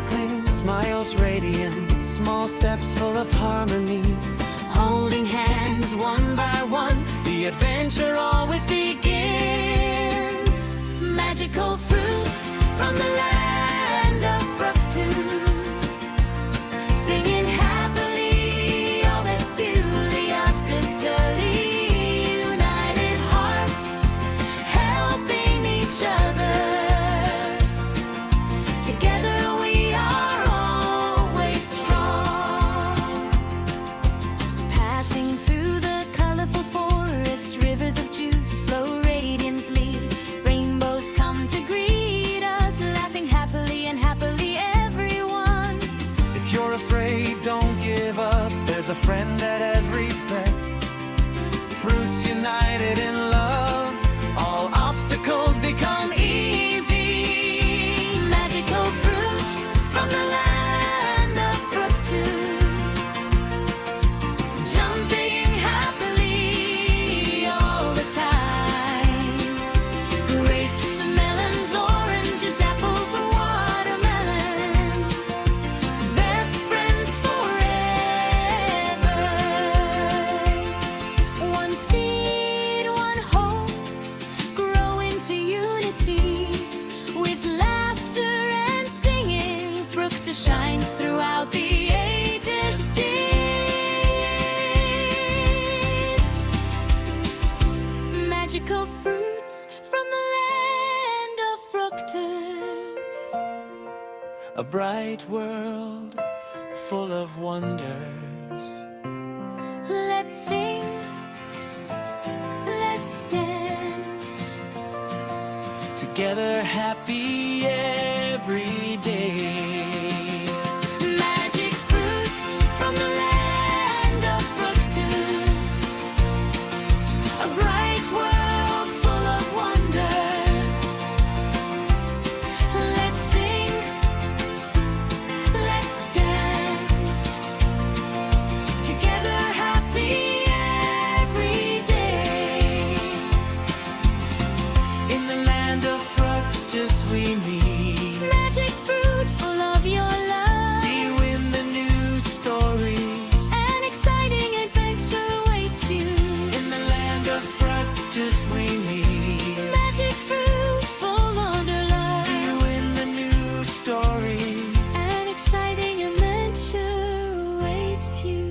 sparkling, smiles radiant, small steps full of harmony. Holding hands one by one, the adventure always begins. Magical fruits from the land of fructose, singing happily, all enthusiastically. United hearts, helping each other. Together we are always strong. Passing through the colorful forest, rivers of juice flow radiantly. Rainbows come to greet us, laughing happily and happily everyone. If you're afraid, don't give up. There's a friend at every step. Fruits united in love, all obstacles become easy. Magical fruits from the land of fructose, jumping happily all the time. Grapes, melons, oranges, apples, watermelon, best friends forever. One seed, one hope, grow into unity. With laughter and singing, fructose shines throughout the ages. Magical fruits from the land of fructose. A bright world full of wonders. Let's sing, let's dance, together happy every day. Magic fruits from the land of fructose, a bright world full of wonders. Let's sing, let's dance, together happy every day. In the land of fructose we meet. Magic fruit full of your love. See you in the new story. An exciting adventure awaits you. In the land of fructose we meet. Magic fruit full of your love. See you in the new story. An exciting adventure awaits you.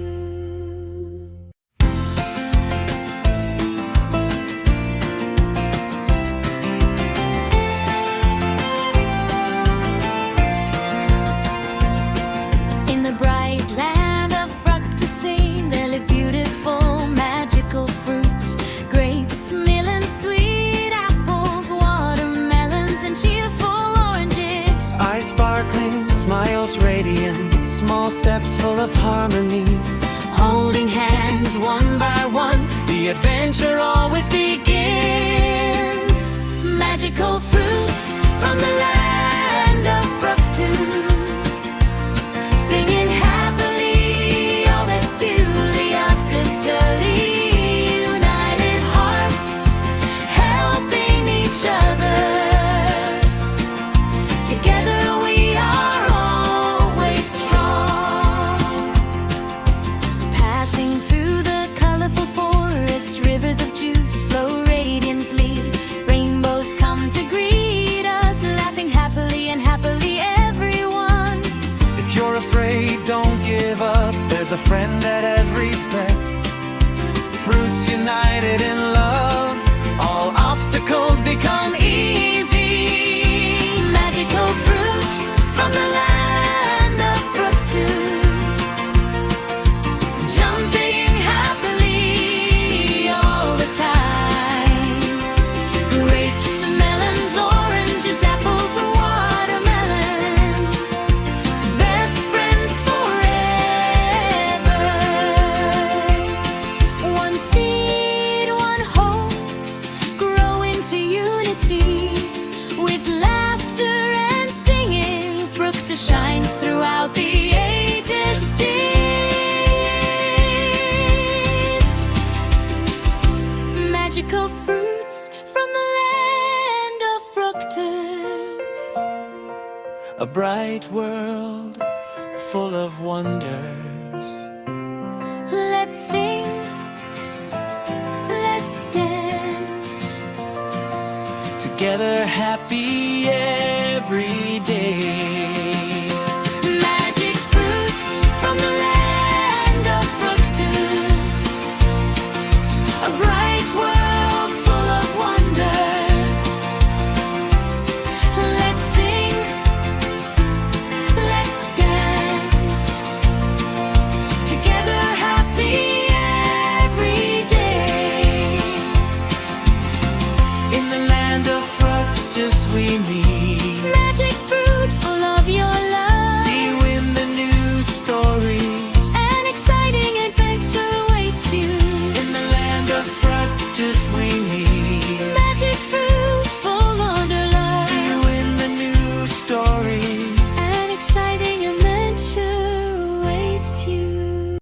In the bright land of fructose, there live beautiful, magical fruits. Grapes, melons, sweet apples, watermelons, and cheerful oranges. Eyes sparkling, smiles radiant, small steps full of harmony. Holding hands one by one, the adventure always begins. Magical fruits from the land of fructose, singing happily, all enthusiastically. United hearts, helping each other. Together we are always strong. Passing through the colorful forest, rivers of juice flow radiantly. Rainbows come to greet us, laughing happily and happily everyone. If you're afraid, don't give up. There's a friend at every step. Fruits united in love, all obstacles become easy. Magical fruits from the land of fructose, jumping happily all the time. Grapes, melons, oranges, apples, watermelon, best friends forever. One seed, one hope, grow into unity. With laughter and singing, fructose shines throughout the ages. Magical fruits from the land of fructose, a bright world full of wonders. Let's sing, let's dance, Together happy every day. magic fruits from the land of fructose, a bright world full of wonders. Let's sing, let's dance, together happy every day. In the land of fructose we meet. Magic fruit full of your love, See you in the new story. an exciting adventure awaits you. In the land of fructose we meet. Magic fruit full of your love, See you in the new story. an exciting adventure awaits you.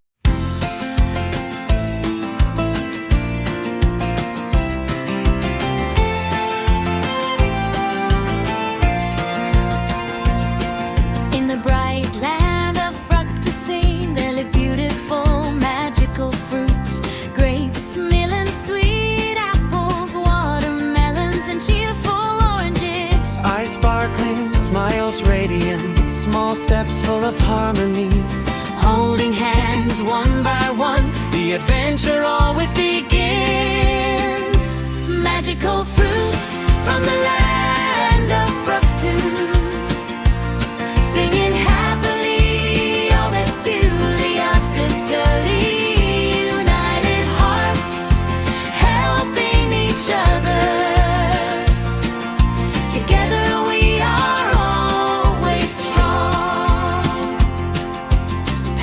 In the bright land of fructose, there live beautiful, magical fruits: grapes, melons, sweet apples, watermelons, and cheerful oranges. Eyes sparkling, smiles radiant, small steps full of harmony. Holding hands one by one, the adventure always begins. Magical fruits from the land of fructose, singing happily, all enthusiastically, united hearts, helping each other. Together we are always strong.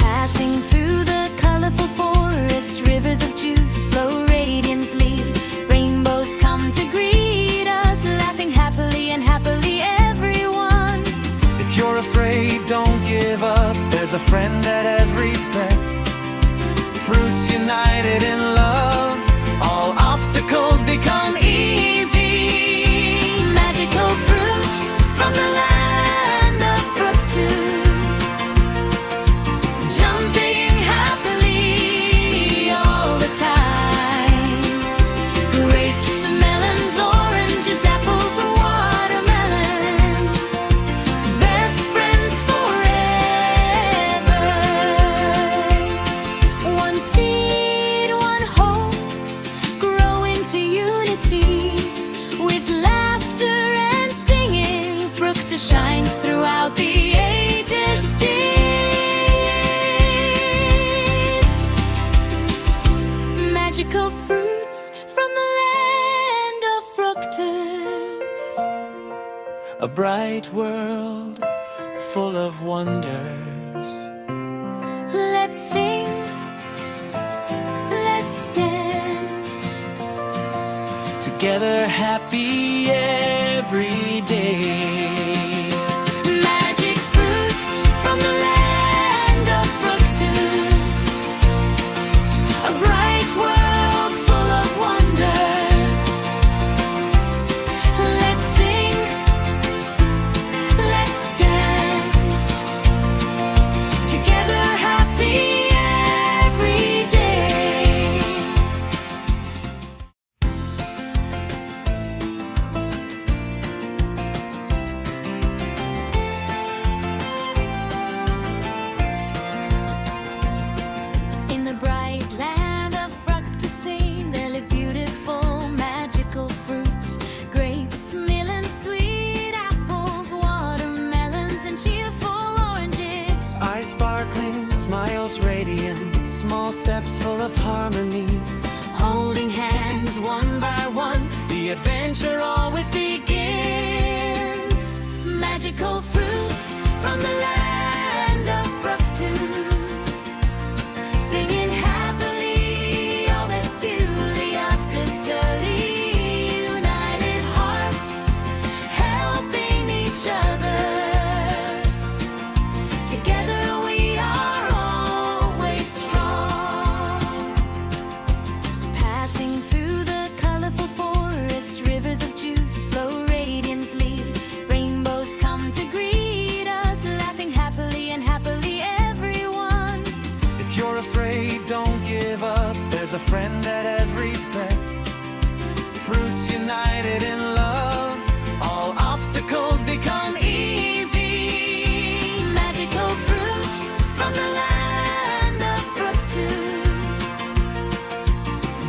Passing through the colorful forest, rivers of juice flow radiantly. Rainbows come to greet us, laughing happily and happily everyone. If you're afraid, don't give up. There's a friend at every step. Fruits united in love, all obstacles become easy. Magical fruits from the land of fructose, jumping happily all the time. Grapes, melons, oranges, apples, watermelon, best friends forever. One seed, one hope, grow into unity. With laughter and singing, fructose shines throughout the ages. Magical fruits from the land of fructose. A bright world full of wonders. Let's sing, let's dance, Together happy every day. magic fruits from the land of fructose, a bright world full of wonders. Let's sing, let's dance, together happy every day. In the bright land of fructose, there live beautiful, magical fruits: grapes, melons, sweet apples, watermelons, and cheerful oranges. Eyes sparkling, smiles radiant, small steps full of harmony. Holding hands one by one, the adventure always begins. Magical fruits from the land of fructose, singing happily, all enthusiastically, united hearts, helping each other. Together we are always strong. Passing through the colorful forest, rivers of juice flow radiantly. Rainbows come to greet us, a friend at every step. Fruits united in love, all obstacles become easy. Magical fruits from the land of fructose,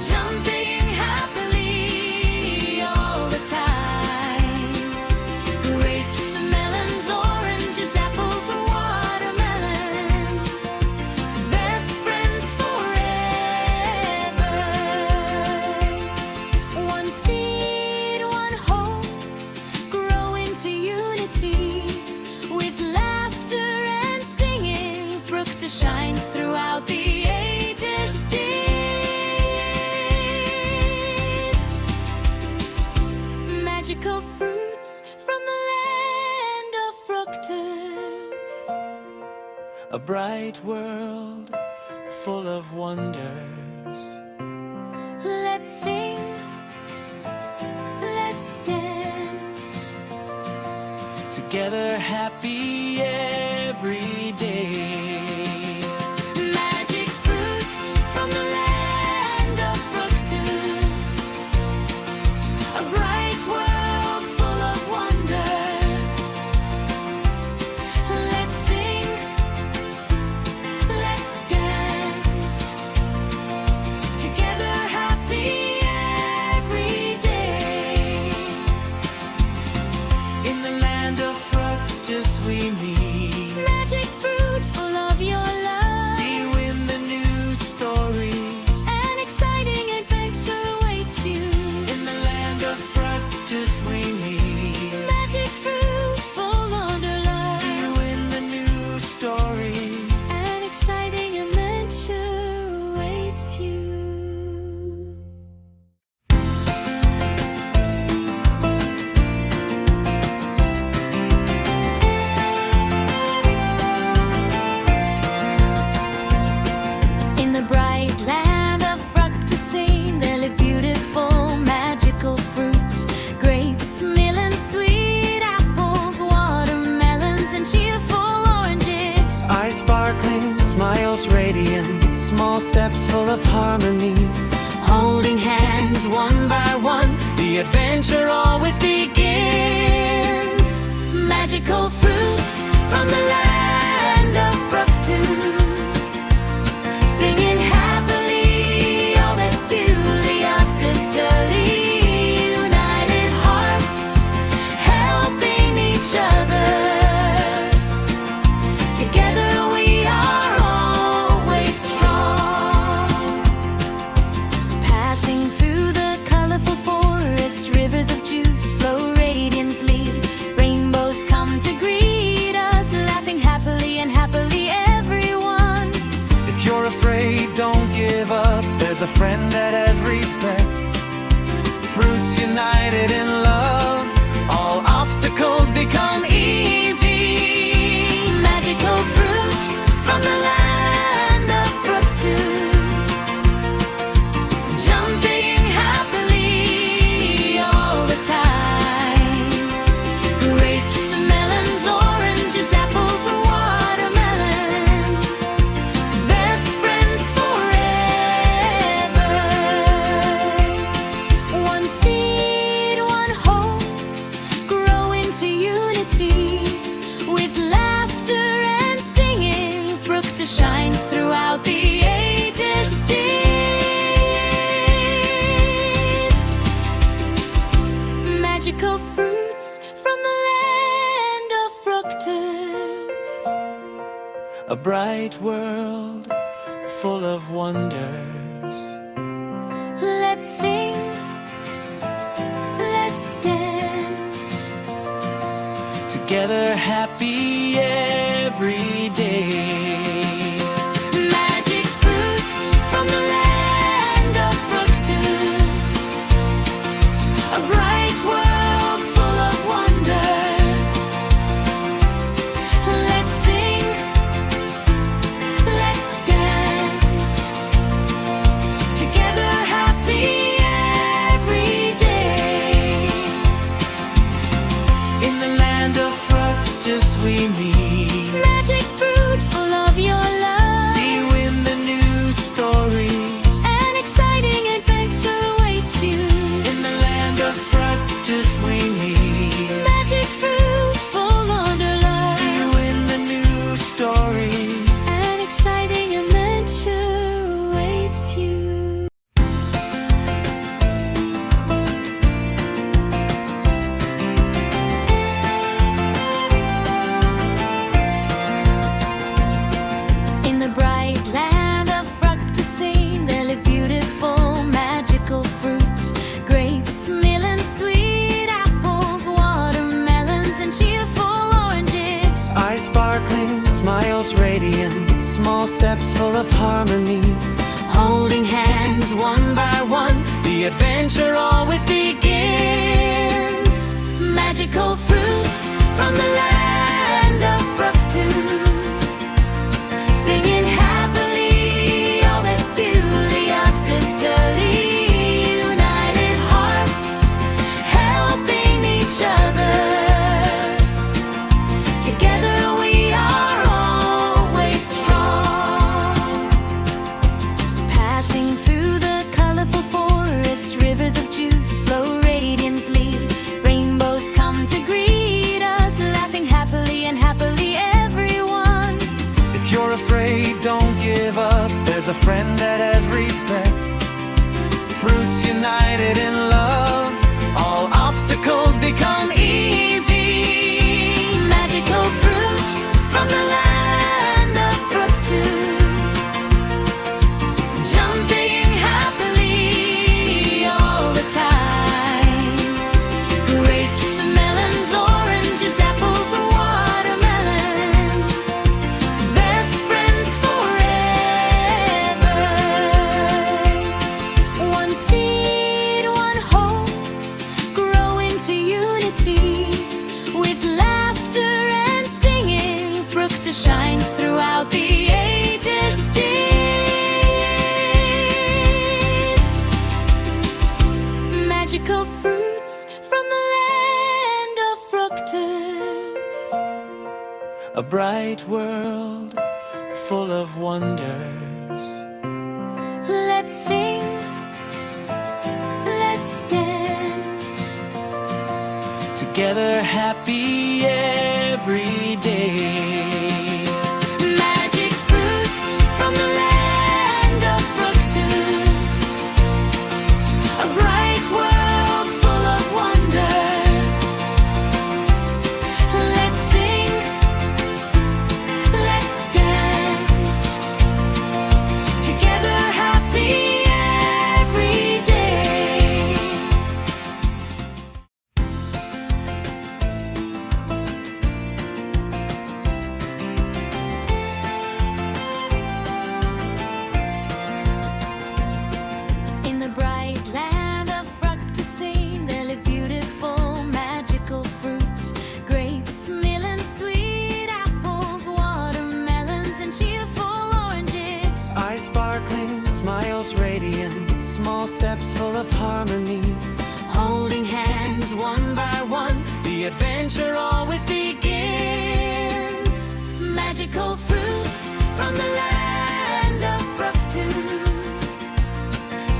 jumping happily all the time. Grapes, melons, oranges, apples, watermelon, best friends forever. One seed, one hope, grow into unity. With laughter and singing, fructus shines throughout the ages. Magical fruits from the land of fructose. A bright world full of wonders. Let's sing, let's dance, Together happy every day. magic fruits from the land of fructose. A bright world full of wonders. Let's sing, let's dance, together happy every day. In the land of fructus we meet. Magic fruit full of your love. See you in the new story. An exciting adventure awaits you. In the land of fructus we meet. Magic fruit full under love. See you in the new story. An exciting adventure awaits you. In the bright land of fructosine, there live beautiful, magical fruits. Grapes, melons, sweet apples, watermelons, and cheerful oranges. Eyes sparkling, smiles radiant, small steps full of harmony. Holding hands one by one, The adventure always begins. magical fruits from the land of fructose. Singing happily, all enthusiastically, united hearts, helping each other. Together we are always strong. Passing through the colorful forest, rivers of juice flow radiantly. Rainbows come to greet us, laughing happily and happily everyone. If you're afraid, don't give up. There's a friend at every step. Fruits united in love, all obstacles become easy. Magical fruits from the land of fructose, jumping happily all the time. Grapes, melons, oranges, apples, watermelon, best friends forever. One seed, one hope, grow into unity. With laughter and singing, fructus shines throughout the ages. Magical fruits from the land of fructose. A bright world full of wonders. Let's sing, let's dance, Together happy every day. magic fruits from the land of fructose. A bright world full of wonders. Let's sing, let's dance, smiles radiant, small steps full of harmony. Holding hands one by one, The adventure always begins. magical fruits from the land of fructose, singing happily, all enthusiastically, united hearts, helping each other. Together we are always strong. Passing through the colorful forest, rivers of juice flow radiantly. Rainbows come to greet us, laughing happily and happily everyone. If you're afraid, don't give up. There's a friend at every step. Fruits united in love, all obstacles become easy. Magical fruits from the land of fructose, jumping happily all the time. Grapes, melons, oranges, apples, watermelon, best friends forever. One seed, one hope, grow into unity. With laughter and singing, fructose shines throughout the ages. Magical fruits from the land of fructose. A bright world full of wonders. Let's sing, let's dance. Together happy every day. Magic fruits from the land of fructose. A bright world full of wonders. Let's sing, let's dance. Together happy every day. In the bright land of fructose, there live beautiful, magical fruits. Grapes, melons, sweet apples, watermelons, and cheerful oranges. Eyes sparkling, smiles radiant, small steps full of harmony. Holding hands one by one, The adventure always begins. magical fruits from the land of fructose,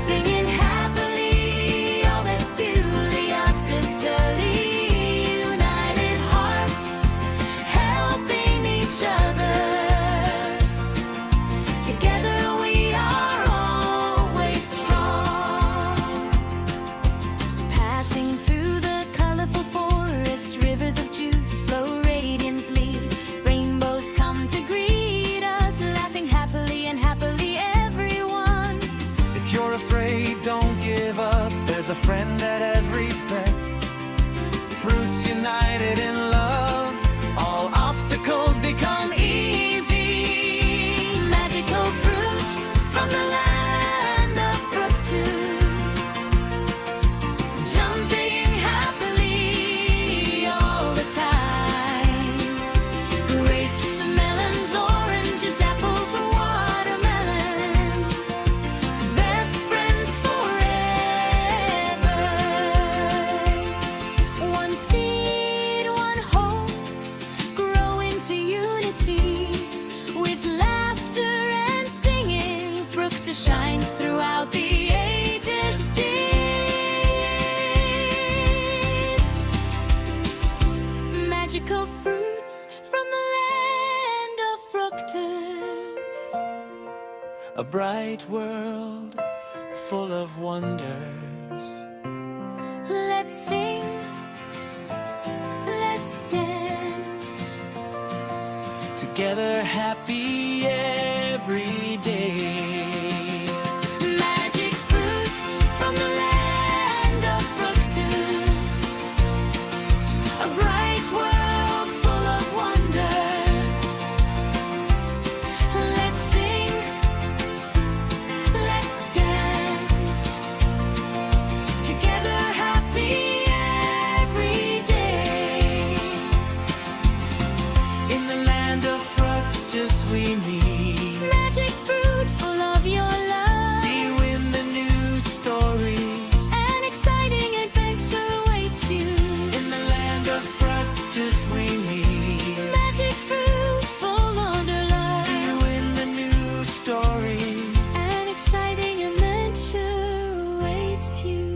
singing happily, all enthusiastically, united hearts, helping each other. Together we are always strong. Passing through the colorful forest, rivers of juice flow radiantly. Rainbows come to greet us, laughing happily and happily everyone. If you're afraid, don't give up. There's a friend at every step. Fruits united in love, all obstacles become easy. Magical fruits from the land of fructose, jumping happily all the time. Grapes, melons, oranges, apples, watermelon, best friends forever. One seed, one hope, grow into unity. With laughter and singing, fructose shines throughout the ages. Magical fruits from the land of fructose. A bright world full of wonders. Let's sing, let's dance. Together happy every day. Magic fruits from the land of fructose. A bright world full of wonders. practice we meet. Magic fruit full of your love. See you in the new story. An exciting adventure awaits you. In the land of practice we meet. Magic fruit full of your love. See you in the new story. An exciting adventure awaits you.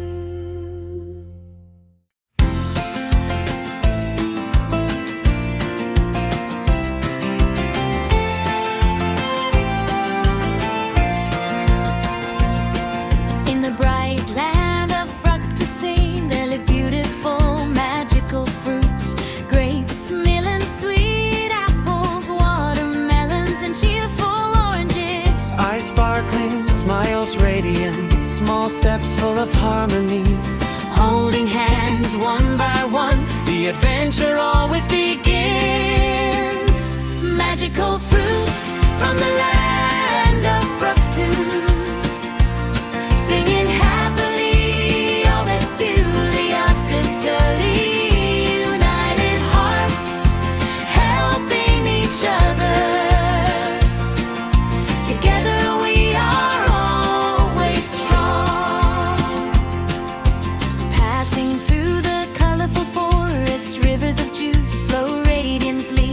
In the bright land of fructosine, there live beautiful, magical fruits. Grapes, melon, sweet apples, watermelons, and cheerful oranges. Eyes sparkling, smiles radiant, small steps full of harmony. Holding hands one by one, The adventure always begins. magical fruits from the land of fructose. Singing happily, all enthusiastically, united hearts, helping each other. Together we are always strong. Passing through the colorful forest, rivers of juice flow radiantly.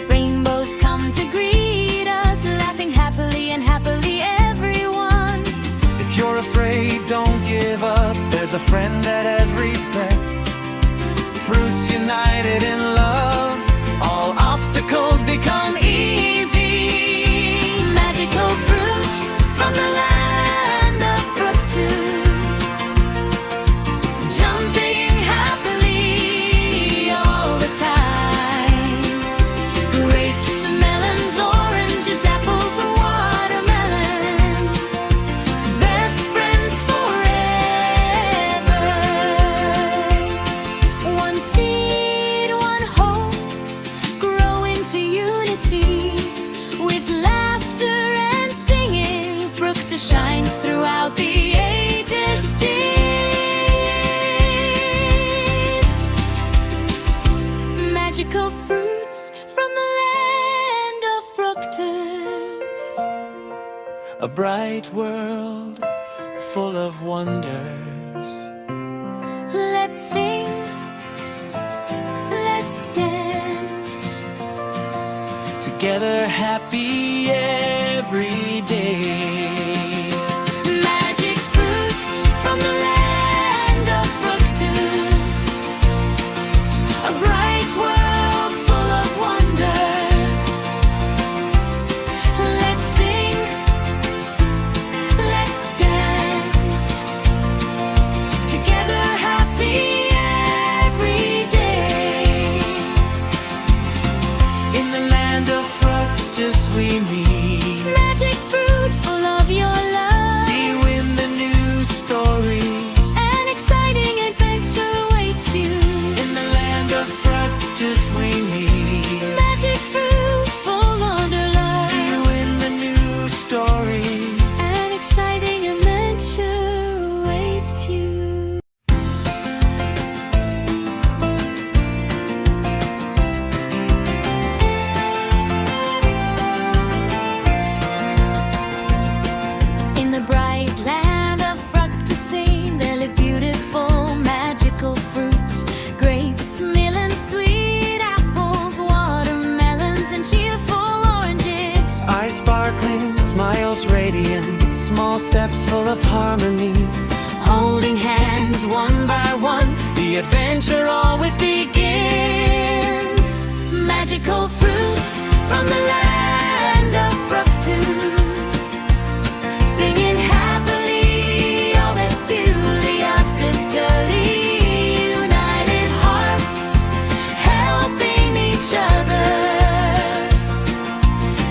Rainbows come to greet us, laughing happily and happily everyone. If you're afraid, don't give up. There's a friend at every step. Fruits united in love, all obstacles become easy. Magical fruits from the land of fructose. Jumping happily all the time. Grapes, melons, oranges, apples, watermelon. Best friends forever. One seed, one hope, grow into unity. With laughter and singing, fructose shines throughout the ages. Magical fruits from the land of fructose. A bright world full of wonders. Let's sing, let's dance. Together happy every day. Magic fruits from the land of fructose. A bright world full of wonders. Let's sing, let's dance. Together happy every day. In the land of practice we meet. Magic fruit full of your love. See you in the new story. An exciting adventure awaits you. In the land of practice we meet. Magic fruit full of your love. See you in the new story. An exciting adventure awaits you. In the bright land of fructosine, there live beautiful, magical fruits. Grapes, melons, sweet apples, watermelons, and cheerful oranges. Eyes sparkling, smiles radiant, small steps full of harmony. Holding hands one by one, The adventure always begins. magical fruits from the land of fructose. Singing happily, all enthusiastically, united hearts, helping each other.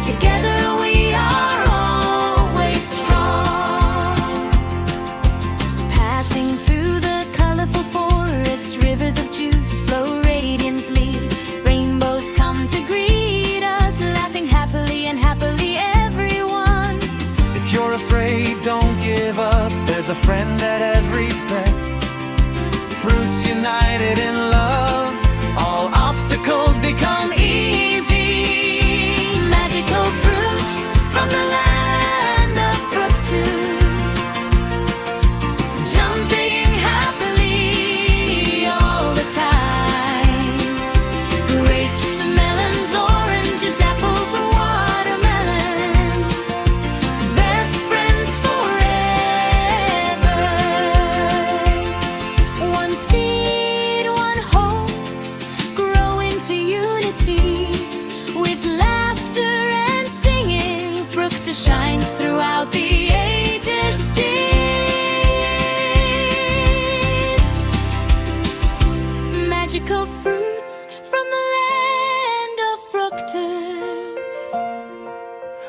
Together we are always strong. Passing through the colorful forest, rivers of juice flow radiantly. Rainbows come to greet us, laughing happily and happily everyone. If you're afraid, don't give up. There's a friend at every step. Fruits united in love, all obstacles become easy. Magical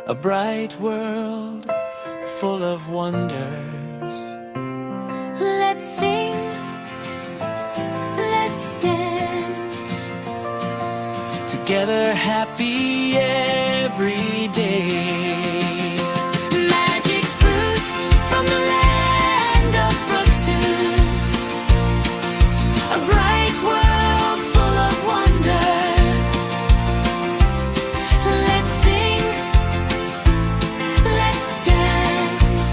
A bright world full of wonders. Let's sing, let's dance, Together happy every day. magic fruit from the land of fructose, a bright world full of wonders. Let's sing, let's dance,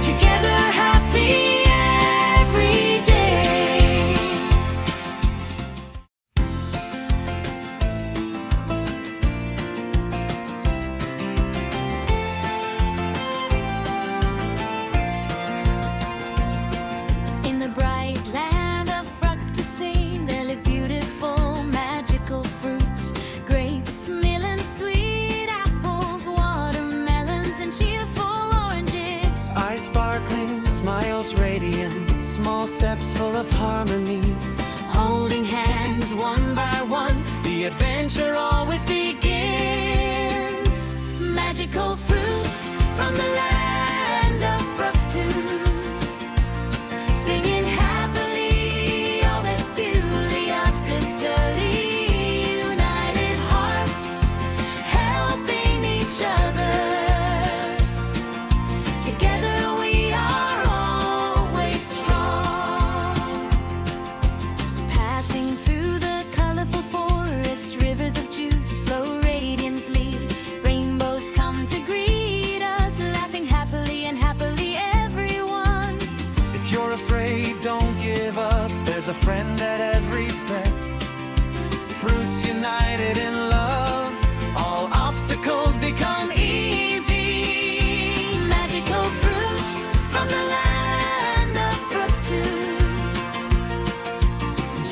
together happy every day. In the bright land of fructose, there live beautiful, magical fruits. Grapes, melons, sweet apples, watermelons, and cheerful oranges. Eyes sparkling, smiles radiant, small steps full of harmony. Holding hands one by one, The adventure always begins. magical fruits from the land of fructose. Singing happily, all enthusiastically, united hearts, helping each other. Together we are always strong. Passing through the colorful forest, rivers of juice flow radiantly. Rainbows come to greet us, laughing happily and happily everyone. If you're afraid, don't give up. There's a friend at every step. Fruits united in love, all obstacles become easy. Magical fruits from the land of fructose,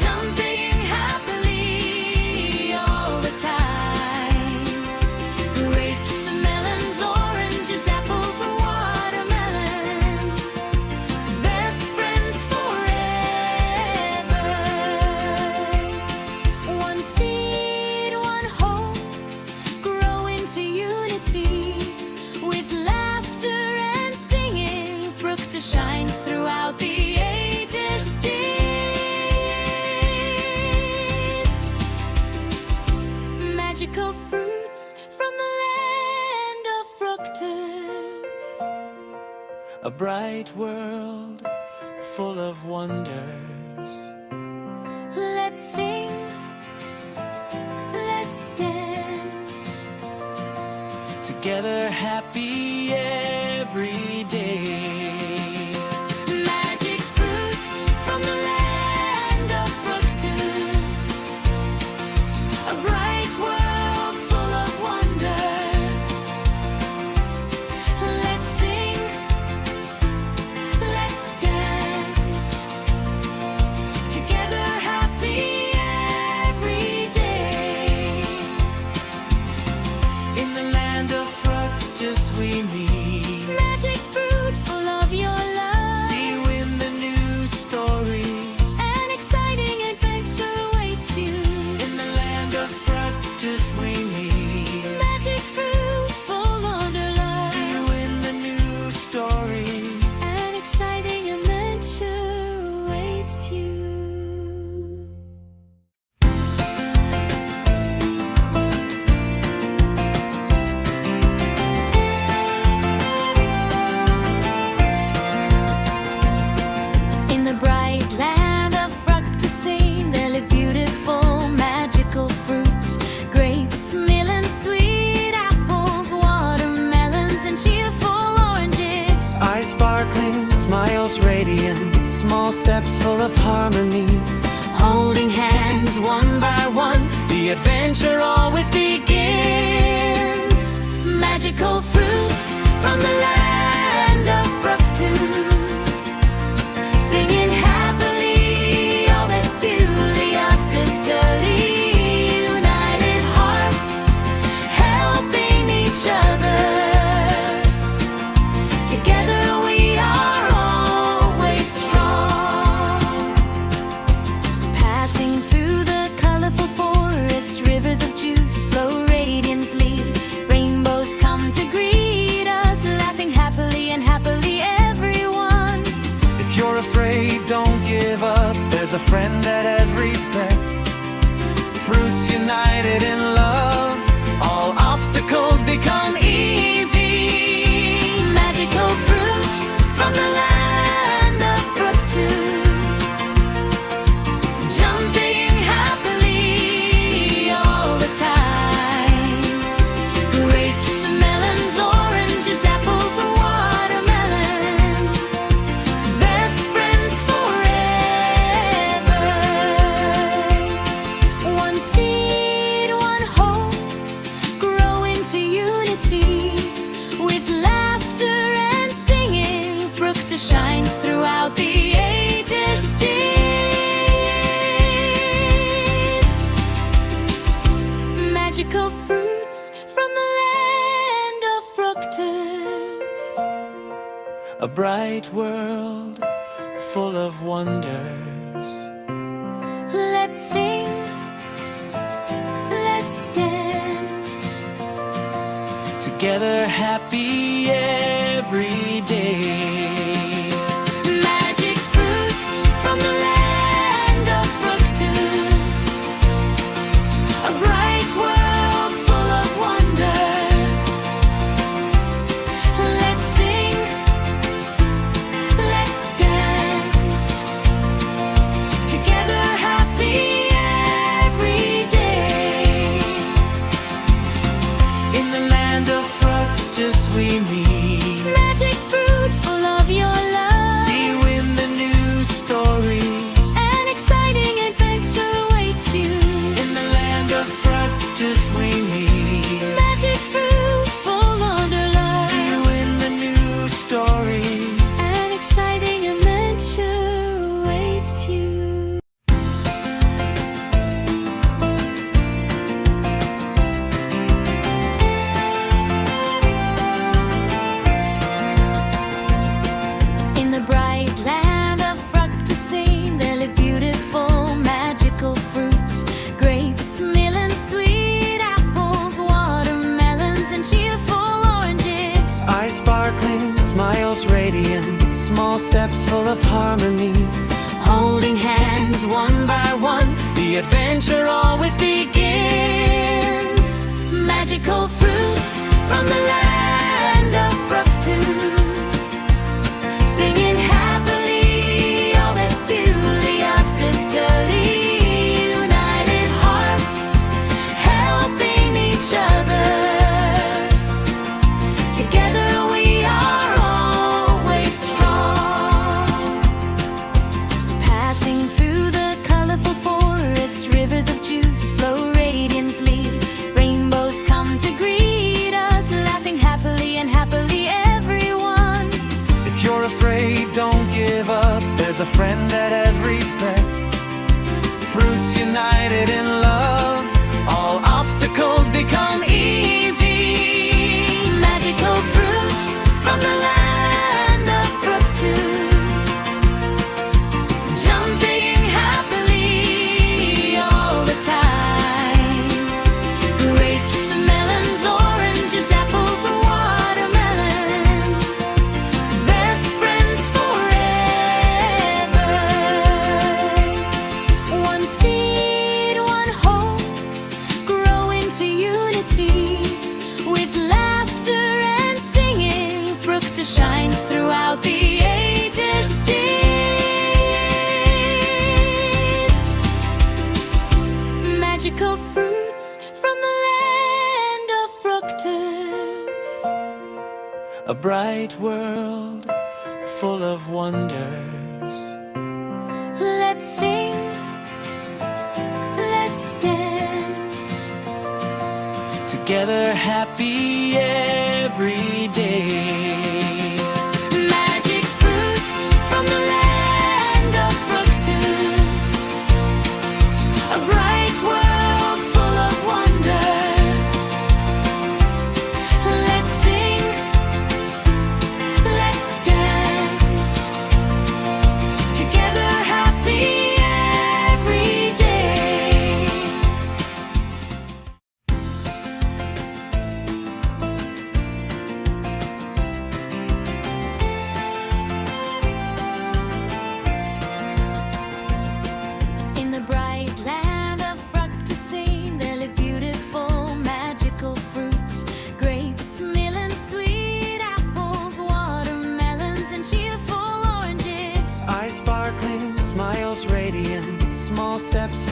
jumping happily all the time. Grapes, melons, oranges, apples, watermelon, best friends forever. One seed, one hope, grow into unity. With laughter and singing, fructose shines throughout the ages. Magical fruits from the land of fructose. A bright world full of wonders. Let's sing, let's dance, Together happy every day. magic fruits from the land of fructose, a bright world full of wonders. Let's sing, let's dance, together happy every day. In the land of fructose we meet. Magic fruit full of your love, See you in the new story. an exciting adventure awaits you. In the land of fructose we meet. Magic fruit full under love, See you in the new story. an exciting adventure awaits you. In the bright land of fructose, there live beautiful, magical fruits. Grapes, melons, sweet apples, watermelons, and cheerful oranges. Eyes sparkling, smiles radiant, small steps full of harmony. Holding hands one by one, The adventure always begins. magical fruits from the land of fructose. Singing happily, all enthusiastically, united hearts, helping each other. Together we are always strong. Passing through the colorful forest, rivers of juice flow radiantly. Rainbows there's a friend at every step. Fruits united in love, all obstacles become easy. Magical fruits from the land of fructose, jumping happily all the time. Grapes, melons, oranges, apples, watermelon, best friends forever. One seed, one hope, grow into unity. With laughter and singing, fructose shines throughout the ages. Magical fruits from the land of fructose. A bright world full of wonders. Let's sing, let's dance, Together happy every day. magic fruits from the land of fructose. A bright world full of wonders. Let's sing, let's dance, together happy every day. In the land of fructose we meet. Magic fruit full of your love. See you in the new story. An exciting adventure awaits you. In the land of fructose we meet. Magic fruit full of your love. See you in the new story. An exciting adventure awaits you. In the bright land of fructose, there live beautiful, magical fruits. Grapes, melons, sweet apples, watermelons, and cheerful oranges. Eyes sparkling, smiles radiant, small steps full of harmony. Holding hands one by one, The adventure always begins. magical fruits from the land of fructose, singing happily, all enthusiastically, united hearts, helping each other. Together we are always strong. Passing through the colorful forest, rivers of juice flow radiantly. Rainbows come to greet us, laughing happily and happily everyone. If you're afraid, don't give up. There's a friend at every step. Fruits united in love, all obstacles become easy. Magical fruits from the land of fructose, jumping happily all the time. Grapes, melons, oranges, apples, watermelon, best friends forever. One seed, one hope, grow into unity. With laughter and singing, fructose shines throughout the ages. Magical fruits from the land of fructose. A bright world full of wonders. Let's sing, let's dance, Together happy every day. magic fruits from the land of fructose. A bright world full of wonders. Let's sing, let's dance, together happy every day.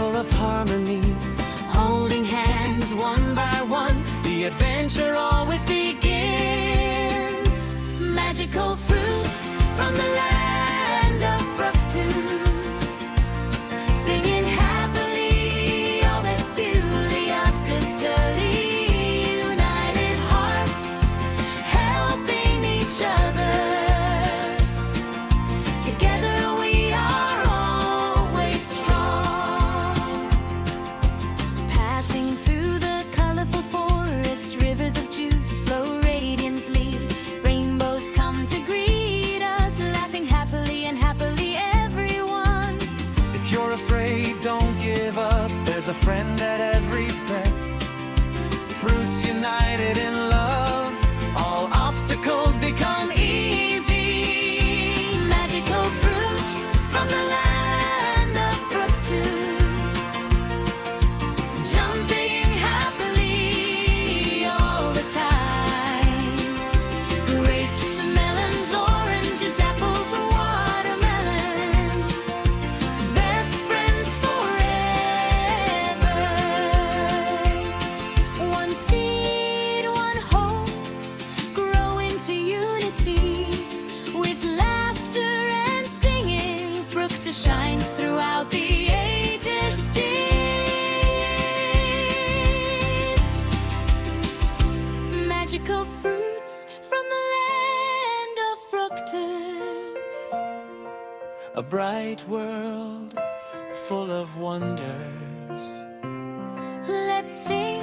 full of harmony. Holding hands one by one, The adventure always begins. magical fruits from the land of fructose, singing happily all enthusiastically, united hearts helping each other. Together we are always strong. Passing through the colorful forest, rivers of juice flow radiantly. Rainbows come to greet us, laughing happily and happily everyone. If you're afraid, don't give up. There's a friend at every step. Fruits united in love, all obstacles become easy. Magical fruits from the land of fructose, jumping happily all the time. Grapes, melons, oranges, apples, watermelon, best friends forever. One seed, one hope, grow into unity. With laughter and singing, fructose shines throughout the ages. Magical fruits from the land of fructose. A bright world full of wonders. Let's sing,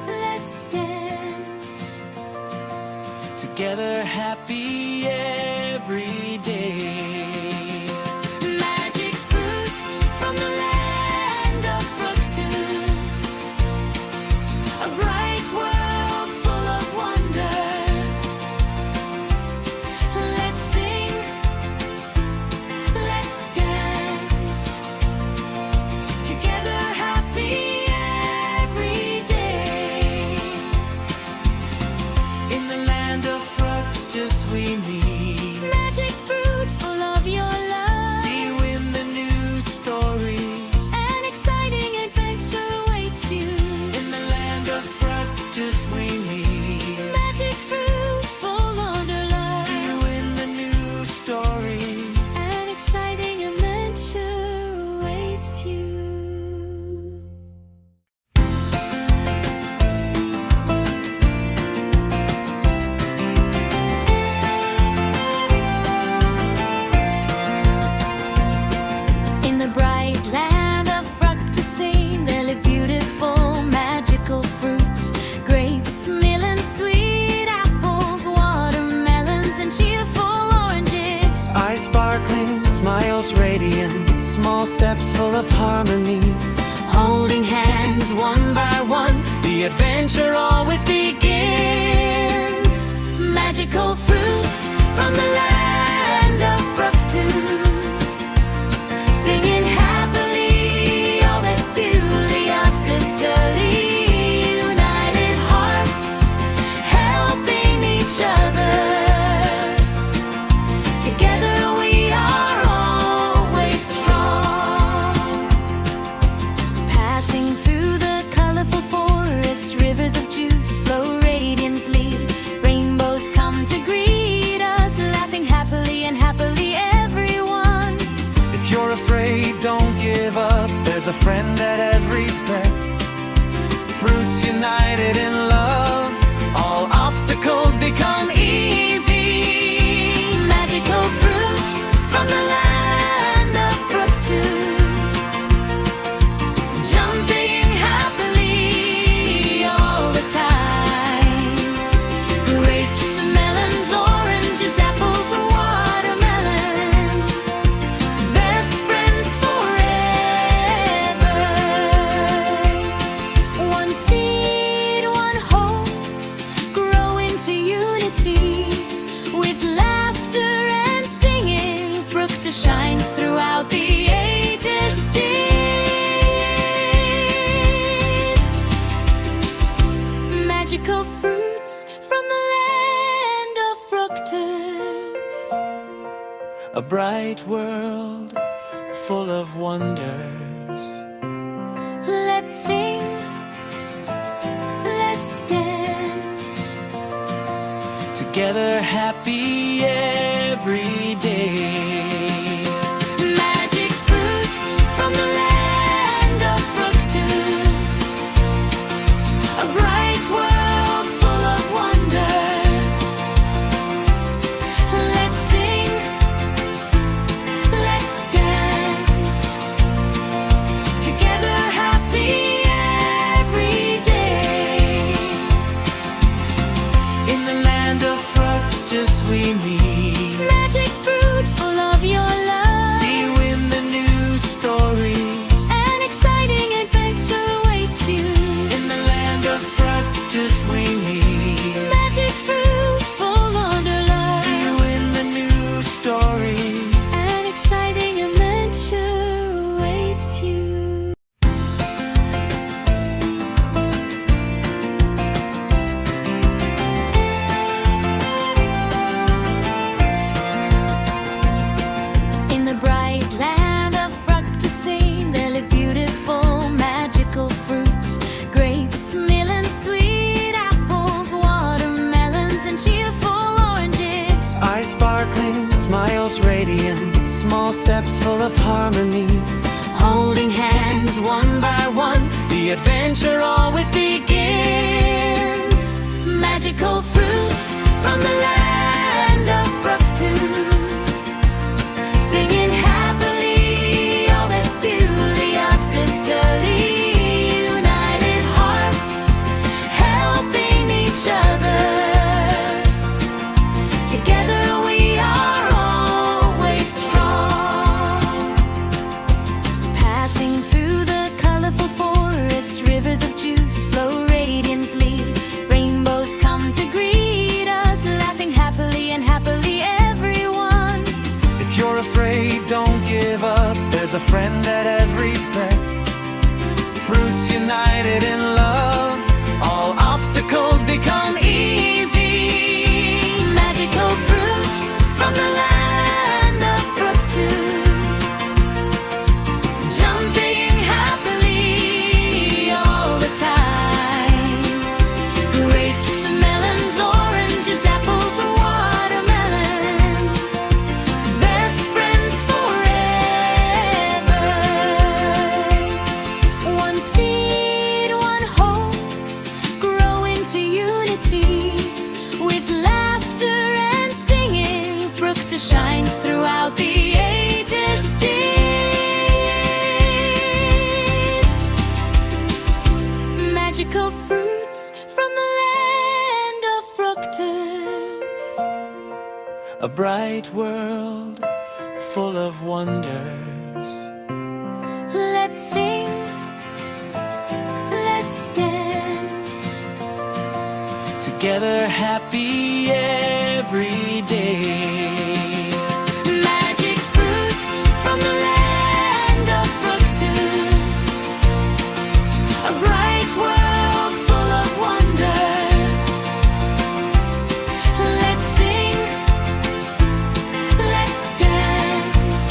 let's dance. Together happy every day. Magic fruits from the land of fructose. A bright world full of wonders. Let's sing, let's dance. Together happy every day. In the land of fructose we meet. Magic fruit full of your love. See you in the new story. An exciting adventure awaits you. In the land of fructose we meet. Magic fruit full of your love. See you in the new story. An exciting adventure awaits you. In the bright land of fructose, there live beautiful, magical fruits. Grapes, melons, sweet apples, watermelons, and cheerful oranges. Eyes sparkling, smiles radiant, small steps full of harmony. Holding hands one by one, The adventure always begins. magical fruits from the land of fructose, singing happily all enthusiastically, united hearts helping each other. Together we are always strong. Passing through the colorful forest, rivers of juice flow radiantly. Rainbows come to greet us, laughing happily and happily everyone. If you're afraid, don't give up. There's a friend at every step. Fruits united in love, all obstacles become easy. Magical fruits from the land of fructose, jumping happily all the time. Grapes, melons, oranges, apples, watermelon, best friends forever. One seed, one hope, grow into unity. With laughter and singing, fructose shines throughout the ages. Magical fruits from the land of fructose. A bright world full of wonders. Let's sing, let's dance, Together happy every day. magic fruit from the land of fructose, a bright world full of wonders. Let's sing, let's dance, together happy every day. In the land of fructose we meet. Magic fruit full of your love. See you in the new story. An exciting adventure awaits you. In the land of fructose we meet. Magic fruit full under love. See you in the new story. An exciting adventure awaits you. In the bright land of fructose, there live beautiful, magical fruits. Grapes, melons, sweet apples, watermelons, and cheerful oranges. Eyes sparkling, smiles radiant, small steps full of harmony. Holding hands one by one, The adventure always begins. magical fruits from the land of fructose, singing happily, all enthusiastically, united hearts, helping each other. Together we are always strong. Passing through the colorful forest, rivers of juice flow radiantly. Rainbows come to greet us, laughing happily and happily everyone. If you're afraid, don't give up. There's a friend at every step. Fruits united in love, all obstacles become easy. Magical fruits from the land of fructose, jumping happily all the time. Grapes, melons, oranges, apples, watermelon, best friends forever. One seed, one hope, growing to unity. With laughter and singing, fructose shines throughout the ages. Magical fruits from the land of fructose. A bright world full of wonders. Let's sing, let's dance, Together happy every day. magic fruits from the land of fructose, a bright world full of wonders. Let's sing, let's dance,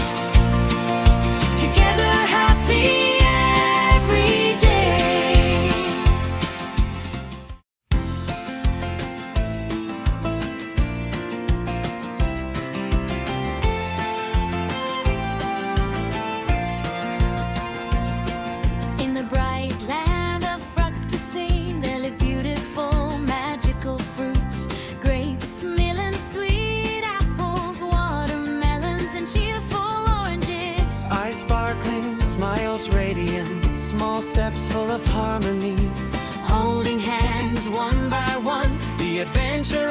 together happy every day. In the bright land of fructose, there live beautiful, magical fruits. Grapes, melons, sweet apples, watermelons, and cheerful oranges. Eyes sparkling, smiles radiant, small steps full of harmony. Holding hands one by one, The adventure